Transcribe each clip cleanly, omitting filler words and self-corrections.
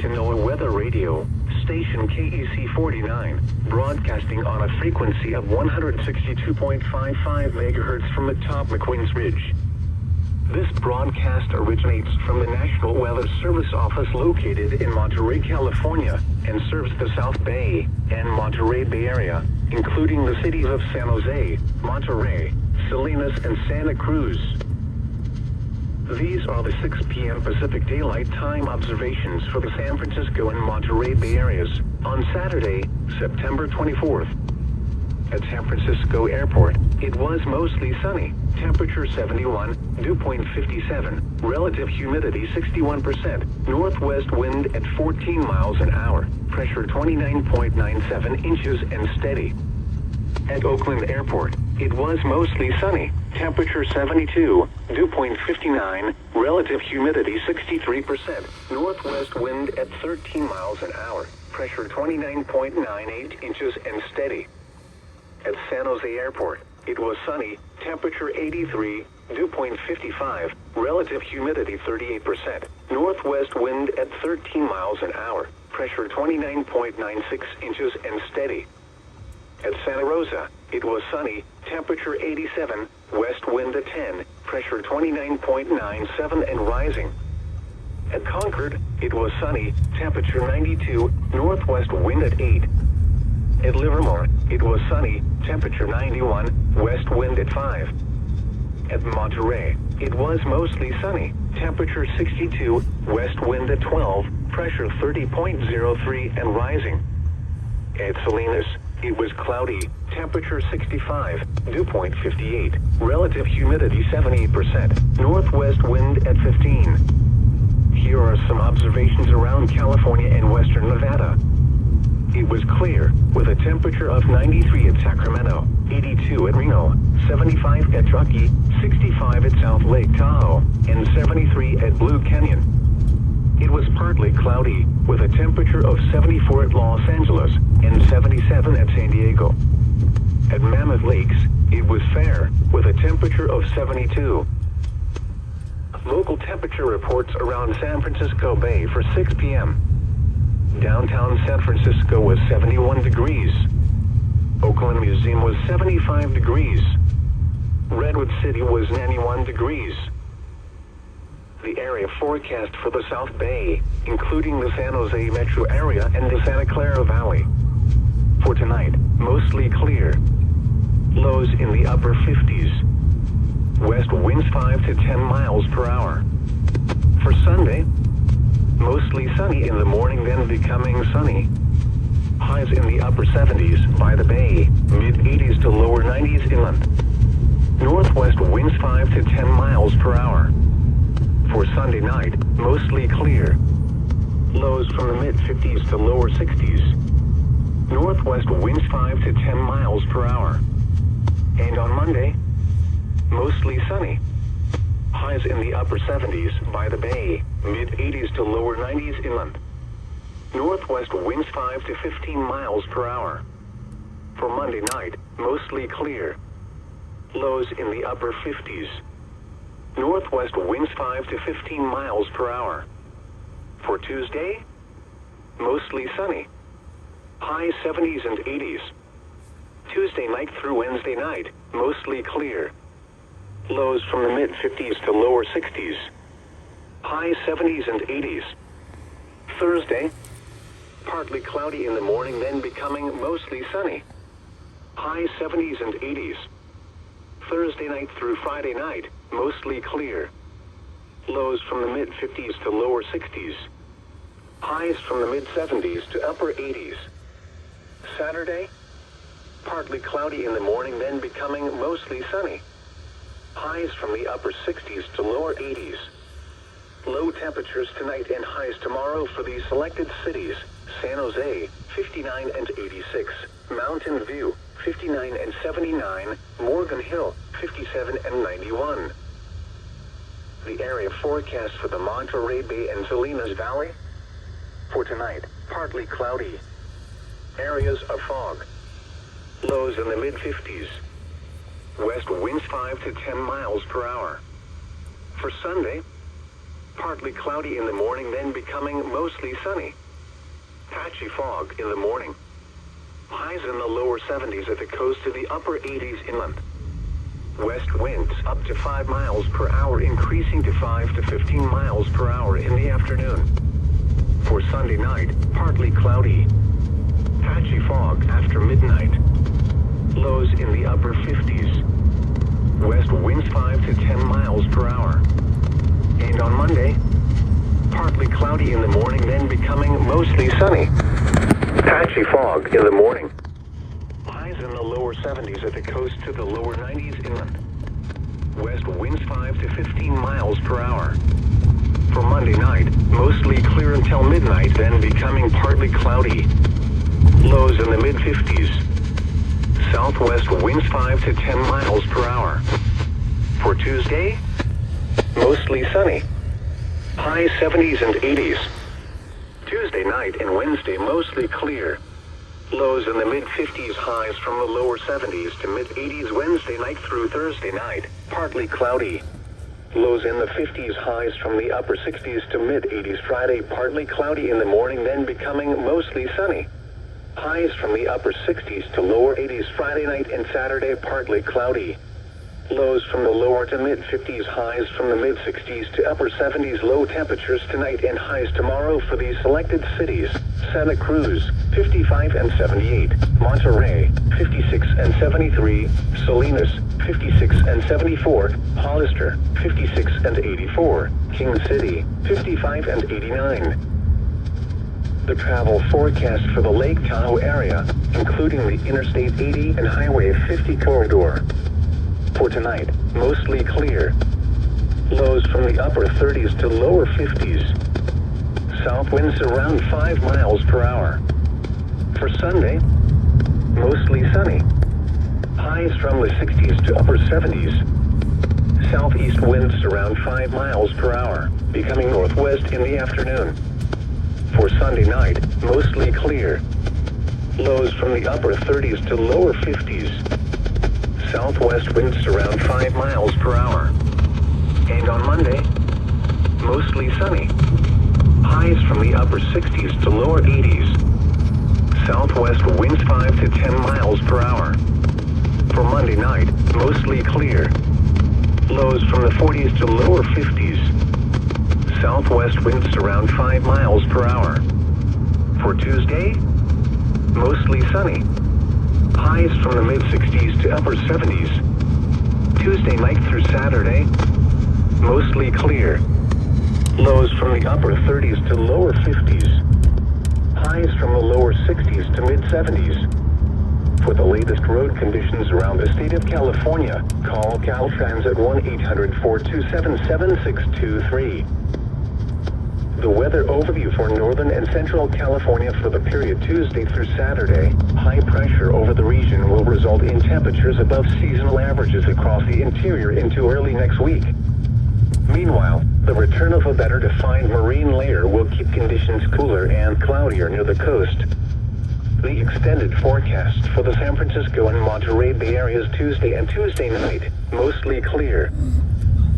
to NOAA Weather Radio, station KEC49, broadcasting on a frequency of 162.55 MHz from atop McQueen's Ridge. This broadcast originates from the National Weather Service office located in Monterey, California, and serves the South Bay and Monterey Bay Area, including the cities of San Jose, Monterey, Salinas, and Santa Cruz. These are the 6 p.m. Pacific Daylight Time observations for the San Francisco and Monterey Bay areas on Saturday, September 24th. At San Francisco Airport, it was mostly sunny, temperature 71, dew point 57, relative humidity 61%, northwest wind at 14 miles an hour, pressure 29.97 inches and steady. At Oakland Airport, it was mostly sunny, temperature 72, dew point 59, relative humidity 63%, northwest wind at 13 miles an hour, pressure 29.98 inches and steady. At San Jose Airport, it was sunny, temperature 83, dew point 55, relative humidity 38%, northwest wind at 13 miles an hour, pressure 29.96 inches and steady. At Santa Rosa, it was sunny, temperature 87, west wind at 10, pressure 29.97 and rising. At Concord, it was sunny, temperature 92, northwest wind at 8. At Livermore, it was sunny, temperature 91, west wind at 5. At Monterey, it was mostly sunny, temperature 62, west wind at 12, pressure 30.03 and rising. At Salinas, it was cloudy, temperature 65, dew point 58, relative humidity 78%, northwest wind at 15. Here are some observations around California and western Nevada. It was clear, with a temperature of 93 at Sacramento, 82 at Reno, 75 at Truckee, 65 at South Lake Tahoe, and 73 at Blue Canyon. It was partly cloudy, with a temperature of 74 at Los Angeles and 77 at San Diego. At Mammoth Lakes, it was fair, with a temperature of 72. Local temperature reports around San Francisco Bay for 6 p.m. Downtown San Francisco was 71 degrees. Oakland Museum was 75 degrees. Redwood City was 91 degrees. The area forecast for the South Bay, including the San Jose metro area and the Santa Clara Valley. For tonight, mostly clear. Lows in the upper 50s. West winds 5 to 10 miles per hour. For Sunday, mostly sunny in the morning, then becoming sunny. Highs in the upper 70s by the bay, mid-80s to lower 90s inland. Northwest winds 5 to 10 miles per hour. For Sunday night, mostly clear. Lows from the mid-50s to lower 60s. Northwest winds 5 to 10 miles per hour. And on Monday, mostly sunny. Highs in the upper 70s by the bay, mid-80s to lower 90s inland. Northwest winds 5 to 15 miles per hour. For Monday night, mostly clear. Lows in the upper 50s. Northwest winds 5 to 15 miles per hour. For Tuesday, mostly sunny. High 70s and 80s. Tuesday night through Wednesday night, mostly clear. Lows from the mid-50s to lower 60s. High 70s and 80s. Thursday, partly cloudy in the morning, then becoming mostly sunny. High 70s and 80s. Thursday night through Friday night, mostly clear. Lows from the mid-50s to lower 60s. Highs from the mid-70s to upper 80s. Saturday, partly cloudy in the morning, then becoming mostly sunny. Highs from the upper 60s to lower 80s. Low temperatures tonight and highs tomorrow for these selected cities: San Jose, 59 and 86, Mountain View, 59 and 79, Morgan Hill, 57 and 91. The area forecast for the Monterey Bay and Salinas Valley. For tonight, partly cloudy. Areas of fog. Lows in the mid-50s. West winds 5 to 10 miles per hour. For Sunday, partly cloudy in the morning, then becoming mostly sunny. Patchy fog in the morning. Highs in the lower 70s at the coast to the upper 80s inland. West winds up to 5 miles per hour, increasing to 5 to 15 miles per hour in the afternoon. For Sunday night, partly cloudy. Patchy fog after midnight. Lows in the upper 50s. West winds 5 to 10 miles per hour. And on Monday, partly cloudy in the morning, then becoming mostly sunny. Patchy fog in the morning. Highs in the lower 70s at the coast to the lower 90s inland. West winds 5 to 15 miles per hour. For Monday night, mostly clear until midnight, then becoming partly cloudy. Lows in the mid-50s. Southwest winds 5 to 10 miles per hour. For Tuesday, mostly sunny. High 70s and 80s. Tuesday night and Wednesday mostly clear. Lows in the mid-50s, highs from the lower 70s to mid-80s Wednesday night through Thursday night. Partly cloudy. Lows in the 50s, highs from the upper 60s to mid-80s Friday. Partly cloudy in the morning, then becoming mostly sunny. Highs from the upper 60s to lower 80s Friday night and Saturday. Partly cloudy. Lows from the lower to mid-50s, highs from the mid-60s to upper 70s. Low temperatures tonight and highs tomorrow for these selected cities. Santa Cruz, 55 and 78. Monterey, 56 and 73. Salinas, 56 and 74. Hollister, 56 and 84. King City, 55 and 89. The travel forecast for the Lake Tahoe area, including the Interstate 80 and Highway 50 corridor. For tonight, mostly clear. Lows from the upper 30s to lower 50s. South winds around 5 miles per hour. For Sunday, mostly sunny. Highs from the 60s to upper 70s. Southeast winds around 5 miles per hour, becoming northwest in the afternoon. For Sunday night, mostly clear. Lows from the upper 30s to lower 50s. Southwest winds around 5 miles per hour. And on Monday, mostly sunny. Highs from the upper 60s to lower 80s. Southwest winds 5 to 10 miles per hour. For Monday night, mostly clear. Lows from the 40s to lower 50s. Southwest winds around 5 miles per hour. For Tuesday, mostly sunny. Highs from the mid-60s to upper 70s. Tuesday night through Saturday, mostly clear. Lows from the upper 30s to lower 50s. Highs from the lower 60s to mid-70s. For the latest road conditions around the state of California, call Caltrans at 1-800-427-7623. The weather overview for northern and central California for the period Tuesday through Saturday. High pressure over the region will result in temperatures above seasonal averages across the interior into early next week. Meanwhile, the return of a better defined marine layer will keep conditions cooler and cloudier near the coast. The extended forecast for the San Francisco and Monterey Bay Areas Tuesday and Tuesday night, mostly clear.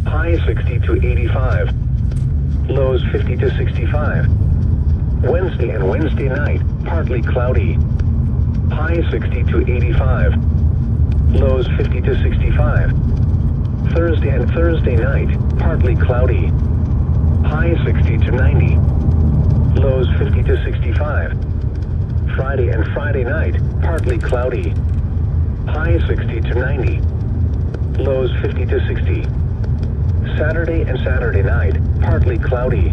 High 60 to 85. Lows 50 to 65. Wednesday and Wednesday night, partly cloudy. High 60 to 85. Lows 50 to 65. Thursday and Thursday night, partly cloudy. High 60 to 90. Lows 50 to 65. Friday and Friday night, partly cloudy. High 60 to 90. Lows 50 to 60. Saturday and Saturday night, partly cloudy.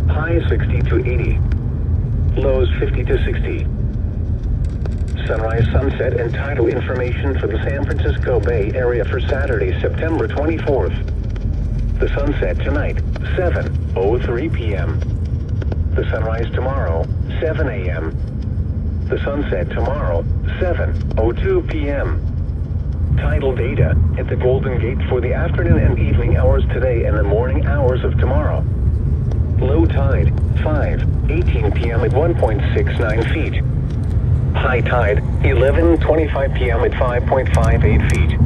High 60 to 80. Lows 50 to 60. Sunrise, sunset, and tidal information for the San Francisco Bay Area for Saturday, September 24th. The sunset tonight, 7:03 p.m. The sunrise tomorrow, 7 a.m. The sunset tomorrow, 7:02 p.m. Tidal data at the Golden Gate for the afternoon and evening hours today and the morning hours of tomorrow. Low tide, 5:18 p.m. at 1.69 feet. High tide, 11:25 p.m. at 5.58 feet.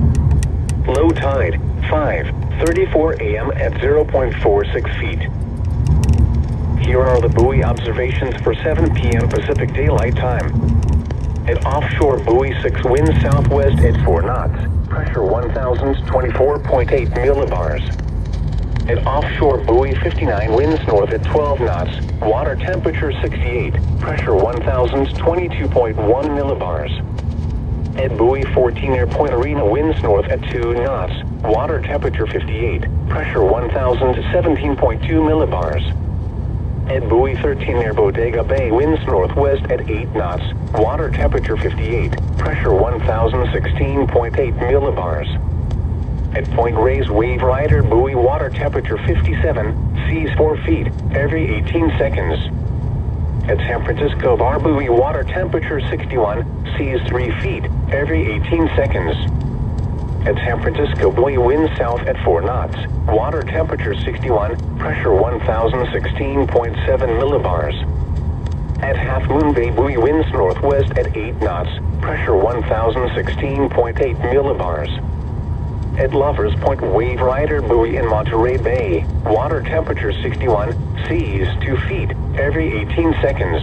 Low tide, 5 8:34 a.m. at 0.46 feet. Here are the buoy observations for 7 p.m. Pacific Daylight Time. At offshore buoy 6, wind southwest at 4 knots, pressure 1,024.8 millibars. At offshore buoy 59, winds north at 12 knots, water temperature 68, pressure 1,022.1 millibars. At buoy 14 near Point Arena, winds north at 2 knots, water temperature 58, pressure 1,017.2 millibars. At buoy 13 near Bodega Bay, winds northwest at 8 knots, water temperature 58, pressure 1,016.8 millibars. At Point Reyes, wave rider buoy, water temperature 57, seas 4 feet every 18 seconds. At San Francisco Bar buoy, water temperature 61, seas 3 feet every 18 seconds. At San Francisco buoy, wind south at 4 knots, water temperature 61, pressure 1,016.7 millibars. At Half Moon Bay buoy, winds northwest at 8 knots, pressure 1,016.8 millibars. At Lovers Point, wave rider buoy in Monterey Bay, water temperature 61, seas 2 feet every 18 seconds.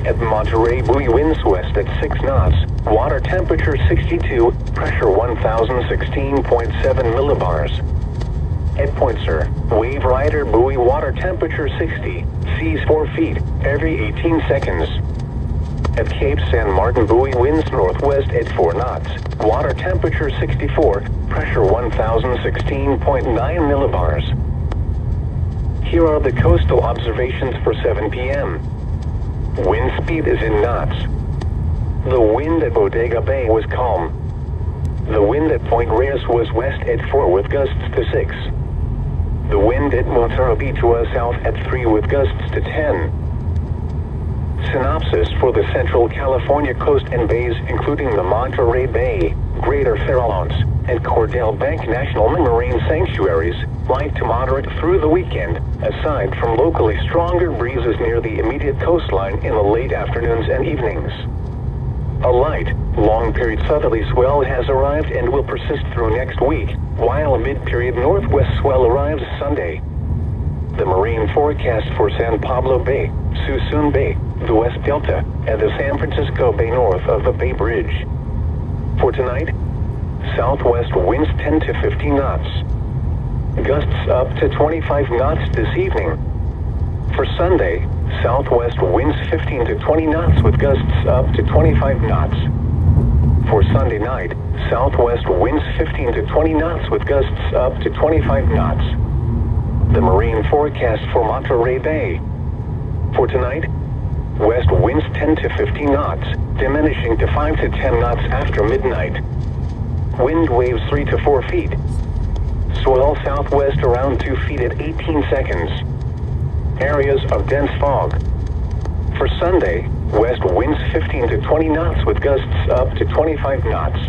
At Monterey buoy, winds west at 6 knots, water temperature 62, pressure 1,016.7 millibars. At Point Sur, wave rider buoy, water temperature 60, seas 4 feet every 18 seconds. At Cape San Martin buoy, winds northwest at 4 knots, water temperature 64, pressure 1,016.9 millibars. Here are the coastal observations for 7 p.m. Wind speed is in knots. The wind at Bodega Bay was calm. The wind at Point Reyes was west at 4 with gusts to 6. The wind at Monterey Beach was south at 3 with gusts to 10. Synopsis for the Central California coast and bays, including the Monterey Bay, Greater Farallones, and Cordell Bank National Marine Sanctuaries, light to moderate through the weekend, aside from locally stronger breezes near the immediate coastline in the late afternoons and evenings. A light, long-period southerly swell has arrived and will persist through next week, while a mid-period northwest swell arrives Sunday. The marine forecast for San Pablo Bay, Suisun Bay, the West Delta, and the San Francisco Bay north of the Bay Bridge. For tonight, southwest winds 10 to 15 knots. Gusts up to 25 knots this evening. For Sunday, southwest winds 15 to 20 knots with gusts up to 25 knots. For Sunday night, southwest winds 15 to 20 knots with gusts up to 25 knots. The marine forecast for Monterey Bay. For tonight, west winds 10 to 15 knots, diminishing to 5 to 10 knots after midnight. Wind waves 3 to 4 feet. Swell southwest around 2 feet at 18 seconds. Areas of dense fog. For Sunday, west winds 15 to 20 knots with gusts up to 25 knots.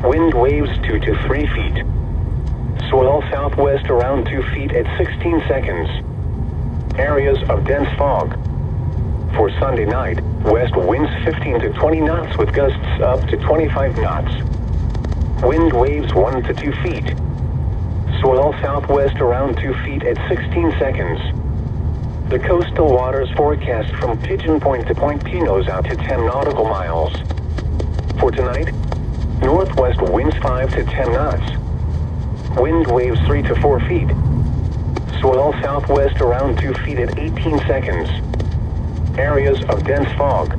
Wind waves 2 to 3 feet. Swell southwest around 2 feet at 16 seconds. Areas of dense fog. For Sunday night, west winds 15 to 20 knots with gusts up to 25 knots. Wind waves 1 to 2 feet. Swell southwest around 2 feet at 16 seconds. The coastal waters forecast from Pigeon Point to Point Pinos out to 10 nautical miles. For tonight, northwest winds 5 to 10 knots. Wind waves 3 to 4 feet. Swell southwest around 2 feet at 18 seconds. Areas of dense fog.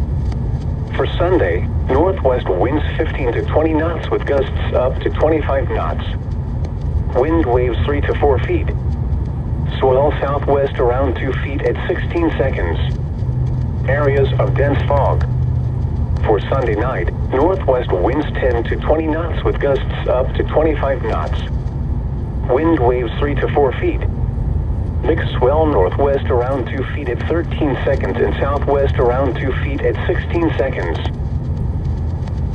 For Sunday, northwest winds 15 to 20 knots with gusts up to 25 knots. Wind waves 3 to 4 feet. Swell southwest around 2 feet at 16 seconds. Areas of dense fog. For Sunday night, northwest winds 10 to 20 knots with gusts up to 25 knots. Wind waves 3 to 4 feet. Mixed swell northwest around 2 feet at 13 seconds and southwest around 2 feet at 16 seconds.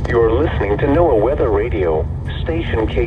You're listening to NOAA Weather Radio, station K.